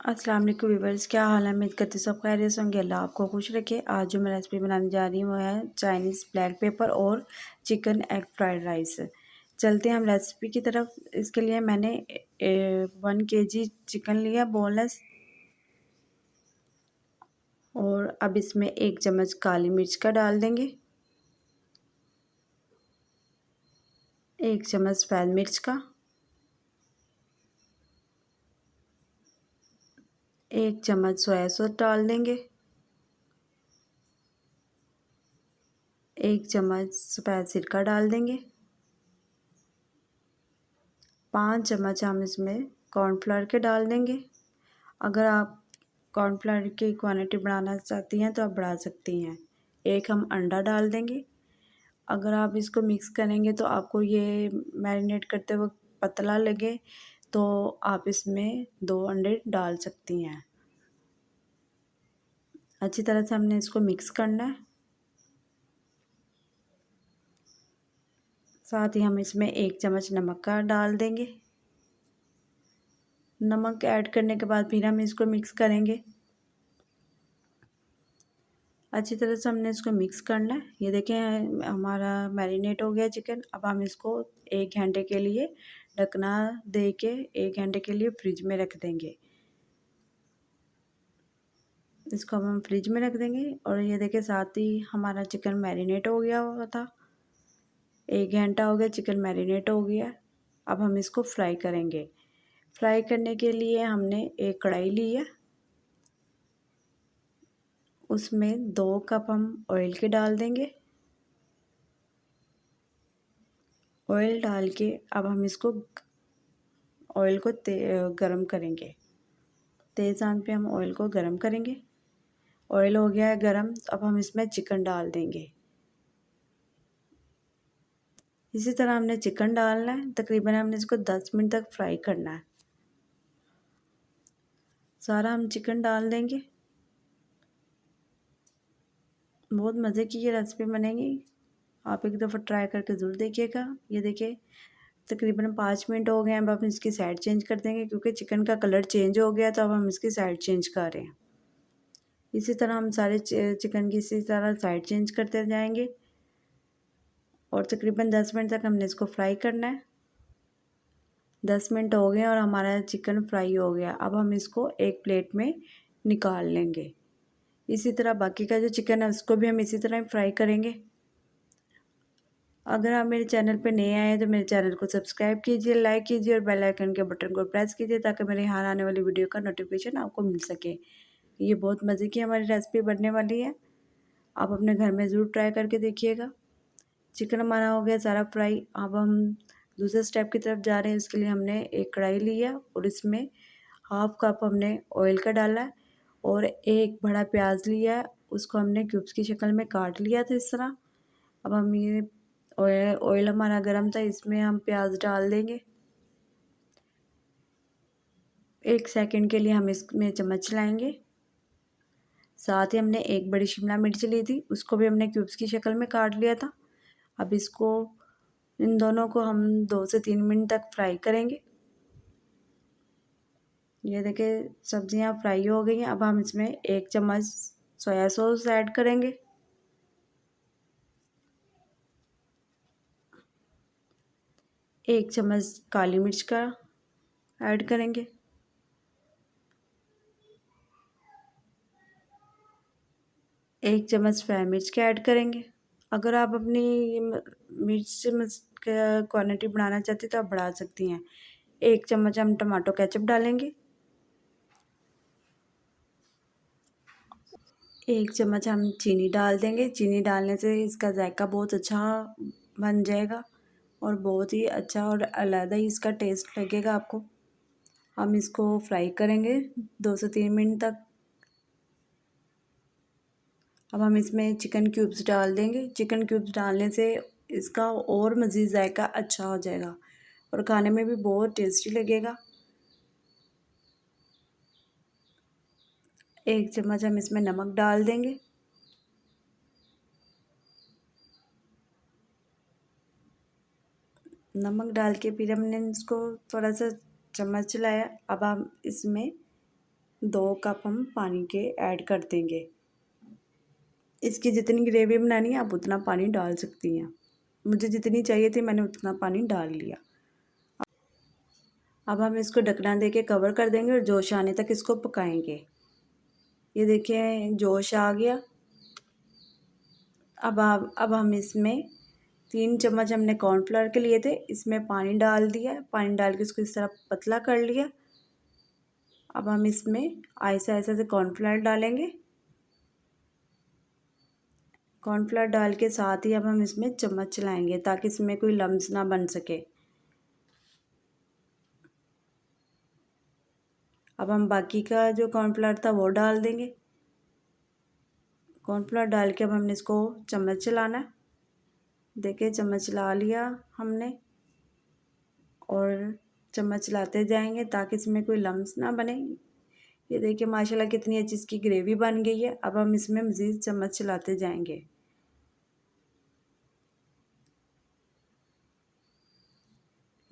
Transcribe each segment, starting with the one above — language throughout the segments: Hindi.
अस्सलाम वालेकुम व्यूअर्स, क्या हाल है। उम्मीद करती सब खैरियत से होंगे। अल्लाह आपको खुश रखे। आज जो मैं रेसिपी बनाने जा रही हूँ वो है चाइनीज़ ब्लैक पेपर और चिकन एग फ्राइड राइस। चलते हैं हम रेसिपी की तरफ। इसके लिए मैंने 1 kg चिकन लिया बोनलेस, और अब इसमें 1 चम्मच काली मिर्च का डाल देंगे, 1 चम्मच सफ़ेद मिर्च का, 1 चम्मच सोया सॉस डाल देंगे, 1 चम्मच सफ़ेद सिरका डाल देंगे, 5 चम्मच हम इसमें कॉर्नफ्लावर के डाल देंगे। अगर आप कॉर्नफ्लावर की क्वांटिटी बढ़ाना चाहती हैं तो आप बढ़ा सकती हैं। 1 हम अंडा डाल देंगे। अगर आप इसको मिक्स करेंगे तो आपको ये मैरिनेट करते वक्त पतला लगे तो आप इसमें 2 अंडे डाल सकती हैं। अच्छी तरह से हमने इसको मिक्स करना है। साथ ही हम इसमें 1 चम्मच नमक का डाल देंगे। नमक ऐड करने के बाद फिर हम इसको मिक्स करेंगे। अच्छी तरह से हमने इसको मिक्स करना है। ये देखें हमारा मैरिनेट हो गया चिकन। अब हम इसको 1 घंटे के लिए ढकना दे के 1 घंटे के लिए फ्रिज में रख देंगे। इसको अब हम फ्रिज में रख देंगे। और ये देखें साथ ही हमारा चिकन मैरिनेट हो गया हुआ था। 1 घंटा हो गया, चिकन मैरिनेट हो गया। अब हम इसको फ्राई करेंगे। फ्राई करने के लिए हमने एक कढ़ाई ली है, उसमें 2 कप हम ऑयल के डाल देंगे। ऑयल डाल के अब हम इसको ऑयल को गरम करेंगे। तेज़ आंच पे हम ऑयल को गरम करेंगे। ऑयल हो गया है गरम, अब हम इसमें चिकन डाल देंगे। इसी तरह हमने चिकन डालना है। तकरीबन हमने इसको 10 मिनट तक फ्राई करना है। सारा हम चिकन डाल देंगे। बहुत मज़े की ये रेसिपी बनेगी, आप एक दफ़ा ट्राई करके ज़रूर देखिएगा। ये देखिए तकरीबन 5 मिनट हो गए हैं। अब हम इसकी साइड चेंज कर देंगे क्योंकि चिकन का कलर चेंज हो गया, तो अब हम इसकी साइड चेंज कर रहे हैं। इसी तरह हम सारे चिकन की इसी तरह साइड चेंज करते जाएंगे और तकरीबन 10 मिनट तक हमने इसको फ्राई करना है। 10 मिनट हो गए और हमारा चिकन फ्राई हो गया। अब हम इसको एक प्लेट में निकाल लेंगे। इसी तरह बाकी का जो चिकन है उसको भी हम इसी तरह फ्राई करेंगे। अगर आप मेरे चैनल पर नए आए हैं तो मेरे चैनल को सब्सक्राइब कीजिए, लाइक कीजिए और बेल आइकन के बटन को प्रेस कीजिए ताकि मेरे यहाँ आने वाली वीडियो का नोटिफिकेशन आपको मिल सके। ये बहुत मज़े की हमारी रेसिपी बनने वाली है, आप अपने घर में ज़रूर ट्राई करके देखिएगा। चिकन हमारा हो गया सारा फ्राई। अब हम दूसरे स्टेप की तरफ जा रहे हैं। इसके लिए हमने एक कढ़ाई ली है और इसमें हाफ कप हमने ऑयल का डाला है और एक बड़ा प्याज लिया है, उसको हमने क्यूब्स की शक्ल में काट लिया था इस तरह। अब हम ये ऑयल हमारा गर्म था, इसमें हम प्याज डाल देंगे। 1 सेकंड के लिए हम इसमें चम्मच चलाएंगे। साथ ही हमने एक बड़ी शिमला मिर्च ली थी, उसको भी हमने क्यूब्स की शक्ल में काट लिया था। अब इसको इन दोनों को हम 2 से 3 मिनट तक फ्राई करेंगे। ये देखिए सब्जियां फ्राई हो गई हैं। अब हम इसमें 1 चम्मच सोया सॉस ऐड करेंगे, 1 चम्मच काली मिर्च का ऐड करेंगे, 1 चम्मच फ्राई मिर्च का ऐड करेंगे। अगर आप अपनी मिर्च क्वांटिटी बढ़ाना चाहती तो आप बढ़ा सकती हैं। 1 चम्मच हम टमाटो केचप डालेंगे, 1 चम्मच हम चीनी डाल देंगे। चीनी डालने से इसका जायका बहुत अच्छा बन जाएगा और बहुत ही अच्छा और अलग ही इसका टेस्ट लगेगा आपको। हम इसको फ्राई करेंगे 2 से 3 मिनट तक। अब हम इसमें चिकन क्यूब्स डाल देंगे। चिकन क्यूब्स डालने से इसका और मज़ीद जायका अच्छा हो जाएगा और खाने में भी बहुत टेस्टी लगेगा। 1 चम्मच हम इसमें नमक डाल देंगे। नमक डाल के फिर हमने इसको थोड़ा सा चम्मच चलाया। अब हम इसमें 2 कप हम पानी के ऐड कर देंगे। इसकी जितनी ग्रेवी बनानी है आप उतना पानी डाल सकती हैं। मुझे जितनी चाहिए थी मैंने उतना पानी डाल लिया। अब हम इसको ढकना देके कवर कर देंगे और जोश आने तक इसको पकाएंगे। ये देखिए जोश आ गया। अब हम इसमें 3 चम्मच हमने कॉर्नफ्लोर के लिए थे, इसमें पानी डाल दिया। पानी डाल के इसको इस तरह पतला कर लिया। अब हम इसमें ऐसा ऐसा से कॉर्नफ्लोर डालेंगे। कॉर्नफ्लोर डाल के साथ ही अब हम इसमें चम्मच चलाएंगे ताकि इसमें कोई लम्स ना बन सके। अब हम बाकी का जो कॉर्नफ्लोर था वो डाल देंगे। कॉर्नफ्लोर डाल के अब हमने इसको चम्मच चलाना है। देखिए चम्मच चला लिया हमने और चम्मच चलाते जाएंगे ताकि इसमें कोई लम्स ना बने। ये देखिए माशाल्लाह कितनी अच्छी इसकी ग्रेवी बन गई है। अब हम इसमें मज़ीद चम्मच चलाते जाएंगे।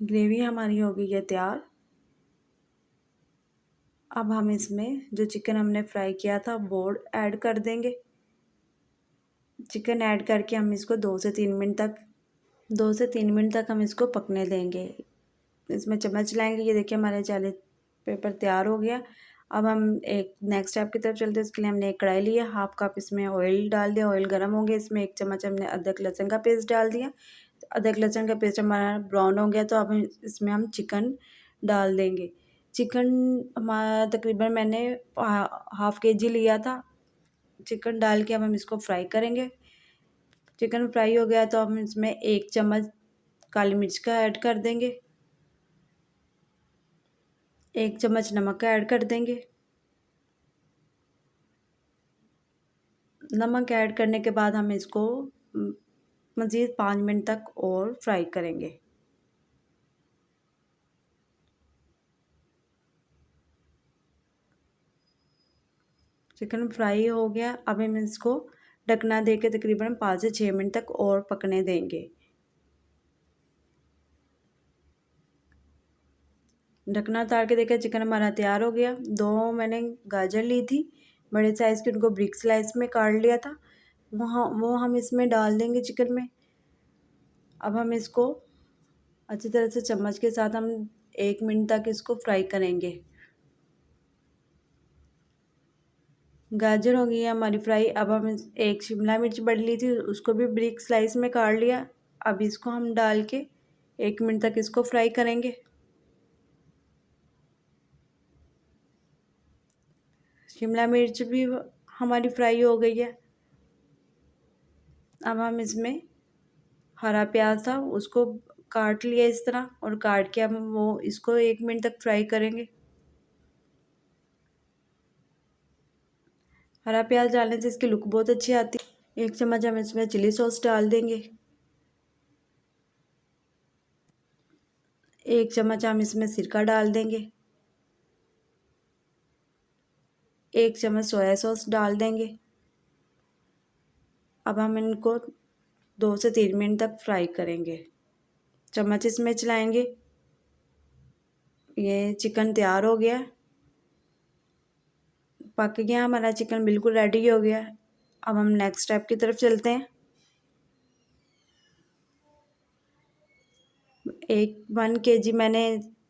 ग्रेवी हमारी हो गई है तैयार। अब हम इसमें जो चिकन हमने फ्राई किया था वो ऐड कर देंगे। चिकन ऐड करके हम इसको 2 से 3 मिनट तक हम इसको पकने देंगे। इसमें चम्मच लाएंगे। ये देखिए हमारे चाले पेपर तैयार हो गया। अब हम एक नेक्स्ट स्टेप की तरफ चलते हैं। उसके लिए हमने एक कढ़ाई लिया, हाफ कप इसमें ऑयल डाल दिया। ऑयल गर्म हो गया, इसमें 1 चम्मच हमने अदरक लहसुन का पेस्ट डाल दिया। अदरक लहसुन का पेस्ट हमारा ब्राउन हो गया तो अब इसमें हम चिकन डाल देंगे। चिकन हमारा तकरीबन मैंने हाफ केजी लिया था। चिकन डाल के अब हम इसको फ्राई करेंगे। चिकन फ्राई हो गया तो हम इसमें 1 चम्मच काली मिर्च का ऐड कर देंगे। 1 चम्मच नमक का ऐड कर देंगे। नमक ऐड करने के बाद हम इसको मज़ीद 5 मिनट तक और फ्राई करेंगे। चिकन फ्राई हो गया। अब हम इसको ढकना दे के तकरीबन 5 से 6 मिनट तक और पकने देंगे। ढकना उतार के देखा चिकन हमारा तैयार हो गया। 2 मैंने गाजर ली थी बड़े साइज़ की, उनको ब्रिक स्लाइस में काट लिया था। वो हम इसमें डाल देंगे चिकन में। अब हम इसको अच्छी तरह से चम्मच के साथ हम 1 मिनट तक इसको फ्राई करेंगे। गाजर हो गई है हमारी फ्राई। अब हम एक शिमला मिर्च बड़ी ली थी उसको भी ब्रिक स्लाइस में काट लिया। अब इसको हम डाल के 1 मिनट तक इसको फ्राई करेंगे। शिमला मिर्च भी हमारी फ्राई हो गई है। अब हम इसमें हरा प्याज था उसको काट लिया इस तरह और काट के हम वो इसको 1 मिनट तक फ्राई करेंगे। हरा प्याज डालने से इसकी लुक बहुत अच्छी आती है। 1 चम्मच हम इसमें चिली सॉस डाल देंगे। 1 चम्मच हम इसमें सिरका डाल देंगे। 1 चम्मच सोया सॉस डाल देंगे। अब हम इनको 2 से 3 मिनट तक फ्राई करेंगे। चम्मच इसमें चलाएंगे। ये चिकन तैयार हो गया, पक गया हमारा चिकन, बिल्कुल रेडी हो गया। अब हम नेक्स्ट स्टेप की तरफ चलते हैं। 1 kg मैंने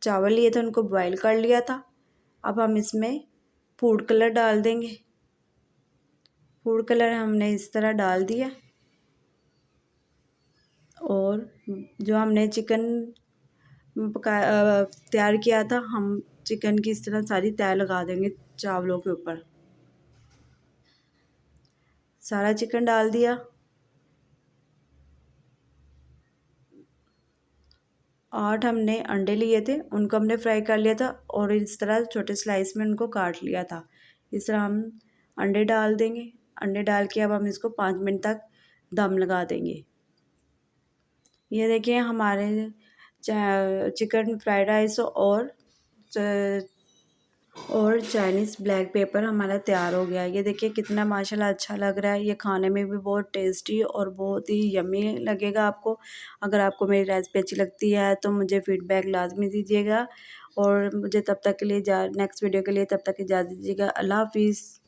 चावल लिए थे उनको बॉईल कर लिया था। अब हम इसमें फूड कलर डाल देंगे। फूड कलर हमने इस तरह डाल दिया और जो हमने चिकन तैयार किया था हम चिकन की इस तरह सारी तय लगा देंगे चावलों के ऊपर। सारा चिकन डाल दिया। 8 हमने अंडे लिए थे उनको हमने फ्राई कर लिया था और इस तरह छोटे स्लाइस में उनको काट लिया था। इस तरह हम अंडे डाल देंगे। अंडे डाल के अब हम इसको 5 मिनट तक दम लगा देंगे। ये देखिए हमारे चिकन फ्राइड राइस और और चाइनीज़ ब्लैक पेपर हमारा तैयार हो गया है। ये देखिए कितना माशाल्लाह अच्छा लग रहा है। ये खाने में भी बहुत टेस्टी और बहुत ही यम्मी लगेगा आपको। अगर आपको मेरी रेसिपी अच्छी लगती है तो मुझे फ़ीडबैक लाज़मी दीजिएगा और मुझे तब तक के लिए नेक्स्ट वीडियो के लिए तब तक इजाज़त दीजिएगा। अल्लाह हाफ़िज़।